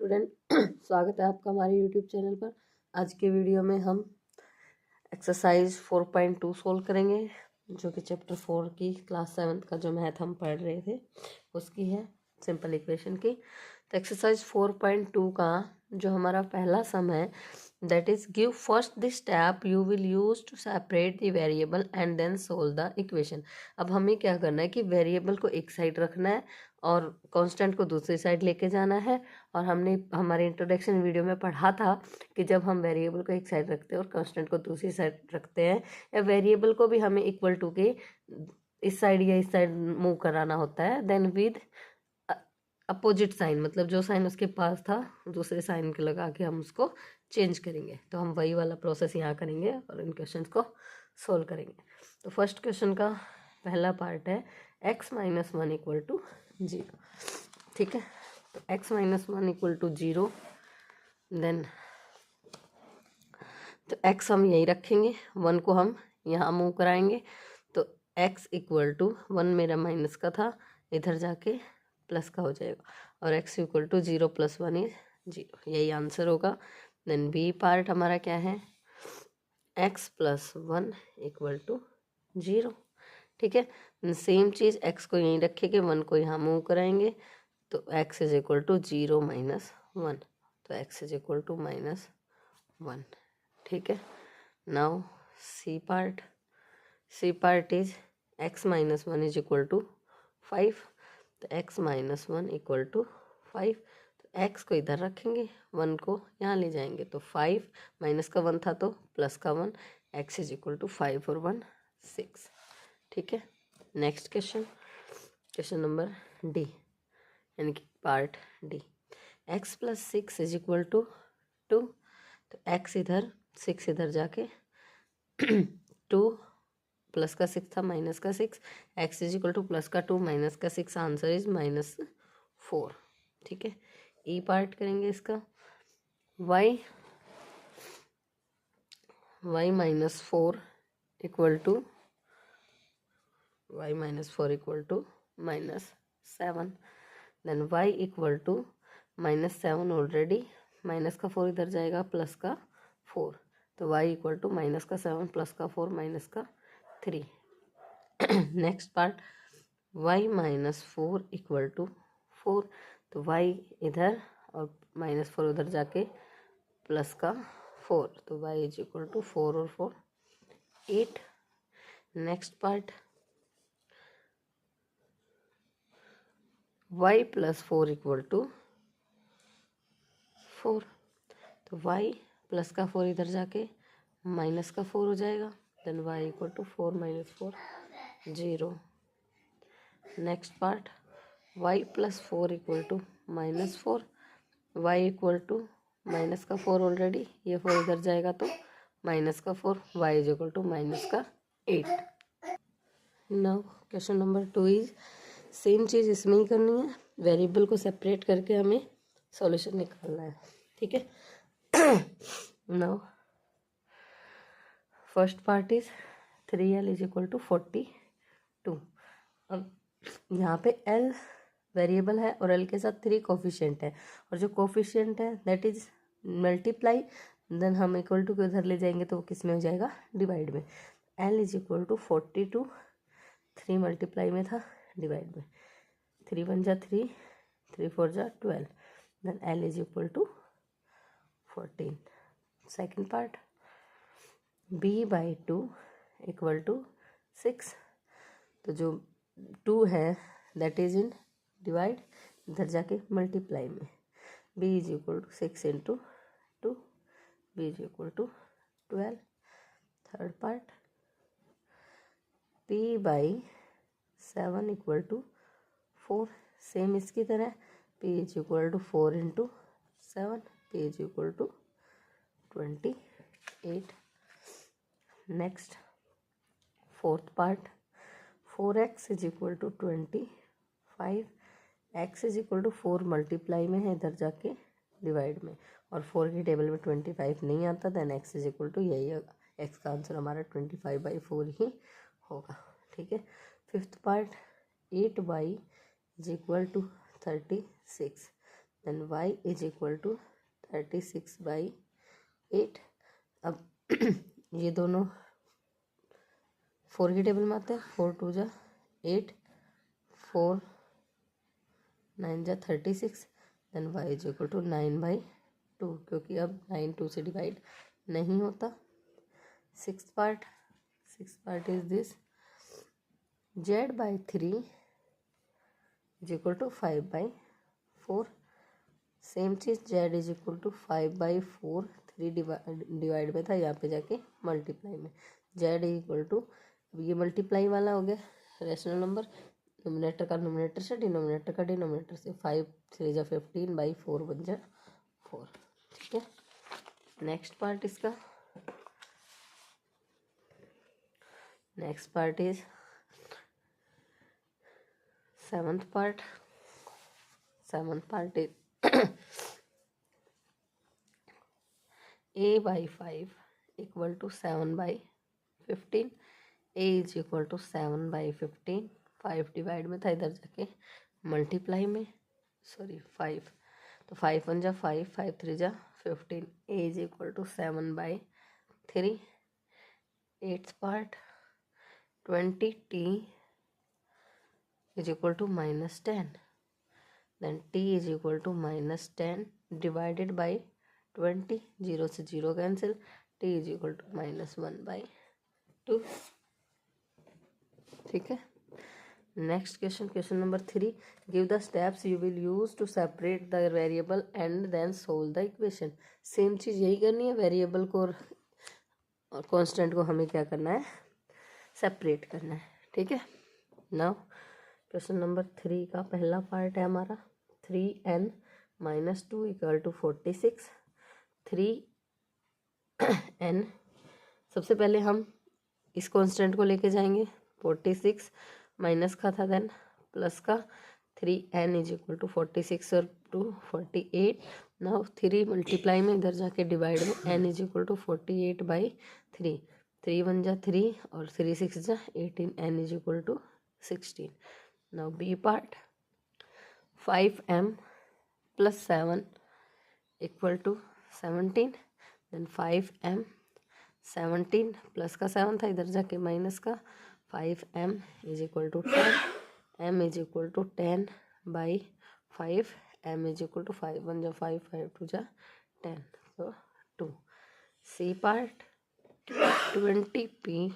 Student, स्वागत है आपका हमारे यूट्यूब चैनल पर। आज के वीडियो में हम एक्सरसाइज 4.2 सोल्व करेंगे, जो कि चैप्टर 4 की क्लास 7 का जो मैथ हम पढ़ रहे थे उसकी है, सिंपल इक्वेशन की। तो एक्सरसाइज 4.2 का जो हमारा पहला सम है, that is give first the step you will use to separate the variable and then solve the equation. अब हमें क्या करना है कि वेरिएबल को एक साइड रखना है और कांस्टेंट को दूसरी साइड लेके जाना है। और हमने हमारे इंट्रोडक्शन वीडियो में पढ़ा था कि जब हम वेरिएबल को एक साइड रखते हैं और कांस्टेंट को दूसरी साइड रखते हैं, या वेरिएबल को भी हमें इक्वल टू के इस साइड या इस साइड मूव कराना होता है, देन विद अपोजिट साइन, मतलब जो साइन उसके पास था दूसरे साइन के लगा के हम उसको चेंज करेंगे। तो हम वही वाला प्रोसेस यहाँ करेंगे और इन क्वेश्चन को सोल्व करेंगे। तो फर्स्ट क्वेश्चन का पहला पार्ट है x माइनस 1 इक्वल टू 0। ठीक है, तो x minus 1 equal to 0, then तो x हम यही रखेंगे, 1 को हम यहाँ मूव कराएंगे। तो x इक्वल टू 1 मेरा माइनस का था, इधर जाके प्लस का हो जाएगा, और x equal to 0 plus 1 is 0, यही आंसर होगा। देन बी पार्ट हमारा क्या है, x प्लस 1 इक्वल टू 0। ठीक है, सेम चीज़ x को यहीं रखेंगे, 1 को यहाँ मूव कराएंगे, तो x is equal to 0 minus 1, तो x is equal to minus 1। ठीक है, now C part is x minus 1 is equal to 5, तो x माइनस 1 इक्वल टू 5, तो x को इधर रखेंगे, 1 को यहाँ ले जाएंगे, तो 5 माइनस का 1 था तो प्लस का 1, x इज इक्वल टू 5 और 1 6। ठीक है, नेक्स्ट क्वेश्चन नंबर डी, यानी कि पार्ट डी। x प्लस 6 इज इक्वल टू 2, तो x इधर 6 इधर जाके 2 प्लस का 6 था माइनस का 6, x is equal two plus का 2 माइनस का 6, आंसर इज माइनस 4। ठीक है, ई पार्ट करेंगे इसका, y minus 4 equal to minus 7, then y equal to minus 7 already, minus का 4 इधर जाएगा, प्लस का 4, तो y इक्वल टू माइनस का 7 प्लस का 4 माइनस का 3। Next part, y minus 4 equal to 4, तो y इधर और माइनस 4 उधर जाके प्लस का 4, तो y इज इक्वल टू 4 और 4 8। Next part, y plus 4 equal to 4, तो y प्लस का 4 इधर जाके माइनस का 4 हो जाएगा, then y equal to 4 minus 4 0। Next part, y plus 4 equal to minus 4, y equal to minus का 4 ऑलरेडी, ये 4 इधर जाएगा तो माइनस का 4, y is equal to minus का 8। Now question number 2 is same चीज़ इसमें ही करनी है, वेरिएबल को सेपरेट करके हमें सॉल्यूशन निकालना है। ठीक है, now first part is 3l is equal to 42। अब यहाँ पे l वेरिएबल है और l के साथ 3 कोफिशिएंट है, और जो कोफिशिएंट है दैट इज मल्टीप्लाई, देन हम इक्वल टू के उधर ले जाएंगे तो वो किस में हो जाएगा, डिवाइड में। l is equal to 42, 3 multiply में था, डिवाइड में, 3 1 जा 3, 3 4 जा 12, then l is equal to 14। Second part, b by 2 equal to 6, तो जो 2 है दैट इज इन डिवाइड, इधर जाके मल्टीप्लाई में, b is equal to 6 into 2, b is equal to 12। Third part, p by 7 equal to 4, same इसकी तरह, p is equal to 4 into 7, p is equal to 28। Next fourth part, 4x is equal to 25, x is equal to 4 multiply में है, इधर जाके divide में, और 4 की table में 25 नहीं आता, then x is equal to यही होगा, x का आंसर हमारा 25/4 ही होगा। ठीक है, fifth part, 8y is equal to 36, then y is equal to 36/8। अब ये दोनों 4 की टेबल में आते हैं। 4 2 जा 8, 4 9 जा 36, then y is equal to 9/2, क्योंकि अब 9 2 से डिवाइड नहीं होता। Six part is this, z/3 is equal to 5/4। Same चीज़, z is equal to 5/4, 3 divide में था, यहाँ पे जाके मल्टीप्लाई में z इक्वल टू, अब ये मल्टीप्लाई वाला हो गया रेशनल नंबर, नोमिनेटर का नोमिनेटर से, डिनोमिनेटर का डिनोमिनेटर से। 5 3 जा 15/4 बन जा 4। ठीक है, नेक्स्ट पार्ट इसका, next part is seventh part is a/5 equal to 7/15। a is equal to 7/15, 5 divide में था, इधर जाके मल्टीप्लाई में, सॉरी 5, तो 5 1 जा 5, 5 3 जा 15। a is equal to 7/3। Eighth part 20t is equal to -10, then t is equal to -10 divided by 20, 0 से 0 cancel, t is equal to -1/2। ठीक है, next question, question number 3, give the steps you will use to separate the variable and then solve the equation. Same चीज़ यही करनी है, variable को और constant को हमें क्या करना है, सेपरेट करना है। ठीक है, नाउ क्वेश्चन नंबर 3 का पहला पार्ट है हमारा 3n - 2 इक्वल टू 46। 3n, सबसे पहले हम इस कांस्टेंट को लेके जाएंगे, 46 माइनस का था, देन प्लस का, 3n इज इक्वल टू 46 और 2 48। नाउ 3 मल्टीप्लाई में, इधर जाके डिवाइड में, n इज इक्वल टू 48/3, 3 1 जा 3 और 3 6 जा 18, n is equal to 16। Now B part, 5m + 7 equal to 17, then 5m 17 plus का 7 था, इधर जाके माइनस का, 5m is equal to 10, m is equal to 10/5, m is equal to 5 1 जा 5, 5 2 जा 10, तो 2। C part, 20p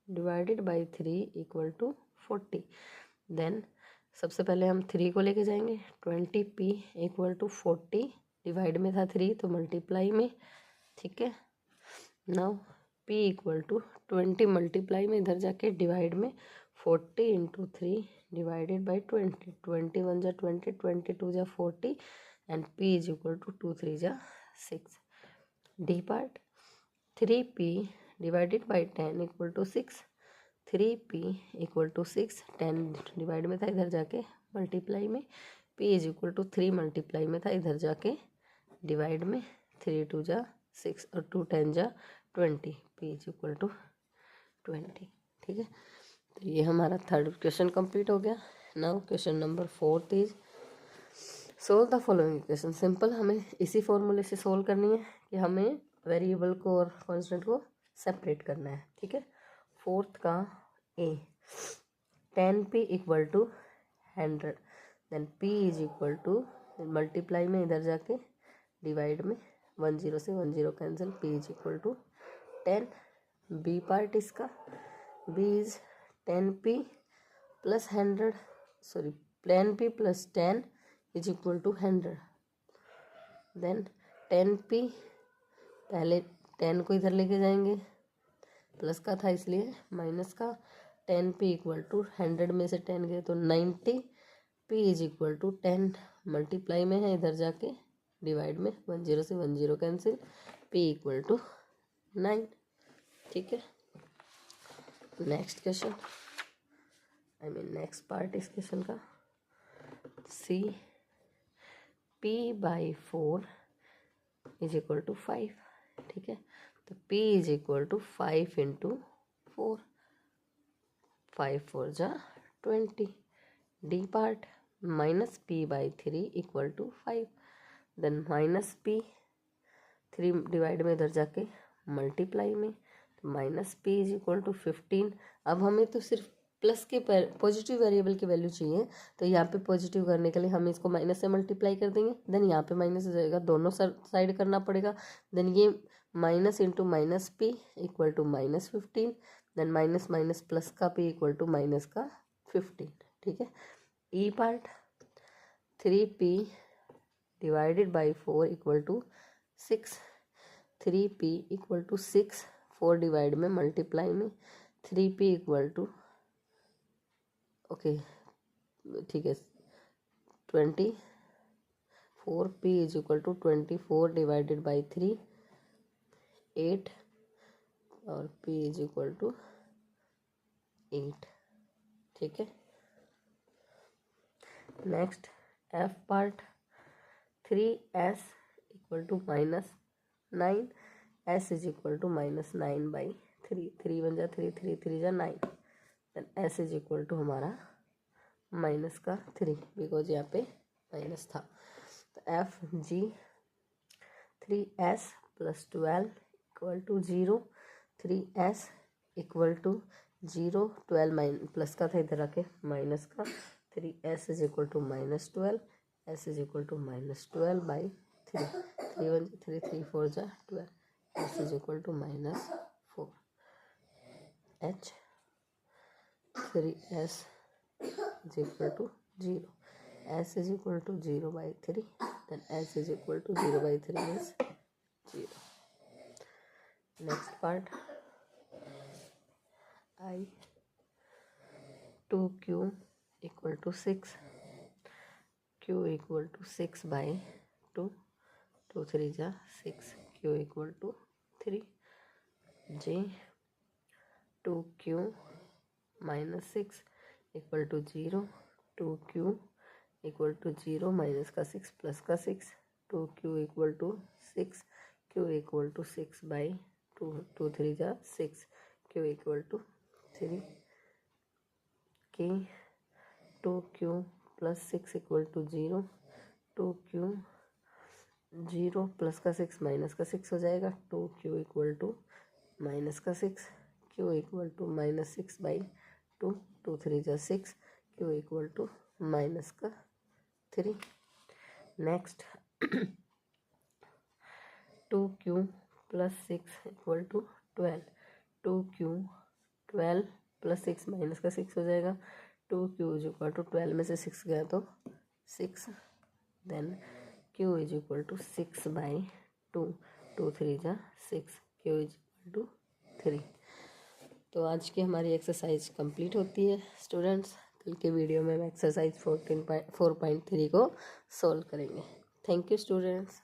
divided by 3 equal to 40, then सबसे पहले हम 3 को लेके जाएंगे, 20p इक्वल टू 40, डिवाइड में था 3 तो मल्टीप्लाई में। ठीक है, now p equal to 20 multiply में, इधर जाके डिवाइड में, 40 × 3 डिवाइडेड बाई 20, 21 जा 20, 22 जा 40 and p is equal to 2 3 जा 6। D part, 3p divided by 10 equal to 6, 3p equal to 6, 10 divide में था, इधर जाके मल्टीप्लाई में, p is equal to 3 multiply में था, इधर जाके डिवाइड में, 3 2 जा 6 और 2 10 जा 20, p इज इक्वल टू 20। ठीक है, तो ये हमारा थर्ड क्वेश्चन कंप्लीट हो गया। Now question number 4 is solve the following equation. Simple, हमें इसी फॉर्मूले से सोल्व करनी है कि हमें वेरिएबल को और कांस्टेंट को सेपरेट करना है। ठीक है, फोर्थ का a, 10p equal to 100, then p is equal to, multiply में, इधर जाके डिवाइड में, 1 0 से 1 0 cancel, p is equal to 10। B part इसका, b is 10p plus 100, sorry 10p plus 10 is equal to 100, then 10p, पहले 10 को इधर लेके जाएंगे, प्लस का था इसलिए माइनस का, 10p इक्वल टू 100 में से 10 गए तो 90, p is equal to 10 multiply में है, इधर जाके डिवाइड में, 1 0 से 1 0 कैंसिल, p इक्वल टू 9। ठीक है, नेक्स्ट क्वेश्चन, नेक्स्ट पार्ट इस क्वेश्चन का, सी, p/4 इज इक्वल टू 5। ठीक है, तो p इज इक्वल टू 5 × 4, 5 4 जा 20। D part, -p/3 equal to 5, then minus p, 3 divide में इधर जाके मल्टीप्लाई में, तो minus p is equal to 15। अब हमें तो सिर्फ प्लस के पॉजिटिव वेरिएबल की वैल्यू चाहिए, तो यहाँ पे पॉजिटिव करने के लिए हम इसको माइनस से मल्टीप्लाई कर देंगे, देन यहाँ पे माइनस हो जाएगा, दोनों साइड करना पड़ेगा। देन ये minus into minus p equal to minus 15, then minus minus plus का पी इक्वल टू माइनस का 15। ठीक है, e part 3p divided by 4 equal to 6, 3p equal to 6, 4 divide में मल्टीप्लाई में 3p इक्वल टू ओके ठीक है 20, 4p is equal to 24 divided by 3, 8 और p is equal to 8। ठीक है, next f part 3s equal to minus 9, s is equal to minus 9 by 3, 3 बन जा 3, 3 3 जा 9, then s is equal to हमारा minus का 3, बिकॉज यहाँ पे माइनस था। तो f g 3s plus 12 equal to 0, 3s equal to 0, 12 minus plus का था इधर आके माइनस का, 3s is equal to minus 12, s is equal to minus 12 by 3, 3 1 3 3 4 जा 12, s is equal to minus 4, h 3s is equal to 0, s is equal to 0 by 3, then s is equal to 0 by 3 is 0. Next part, I 2q equal to 6, q equal to 6 by 2, 2 3 जा 6, q equal to 3, j 2q minus 6 equal to 0, 2q equal to 0 minus का 6 plus का 6, 2q equal to 6, q equal to 6 by 2, 2 3 जा 6, q equal to 3, k 2q plus 6 equal to 0, 2q 0 plus का 6 minus का 6 हो जाएगा, 2q equal to minus का 6, q equal to minus 6 by 2, 2 3 जा 6, q equal to minus का 3। Next 2q plus 6 equal to 12, 2q 12 plus 6 minus का 6 हो जाएगा, 2q इज इक्वल टू 12 में से 6 गया तो 6, then q is equal to 6 by 2, 2 3 जा 6, q इज इक्वल टू 3। तो आज की हमारी एक्सरसाइज कंप्लीट होती है स्टूडेंट्स। कल के वीडियो में हम एक्सरसाइज 4.3 को सॉल्व करेंगे। Thank you students.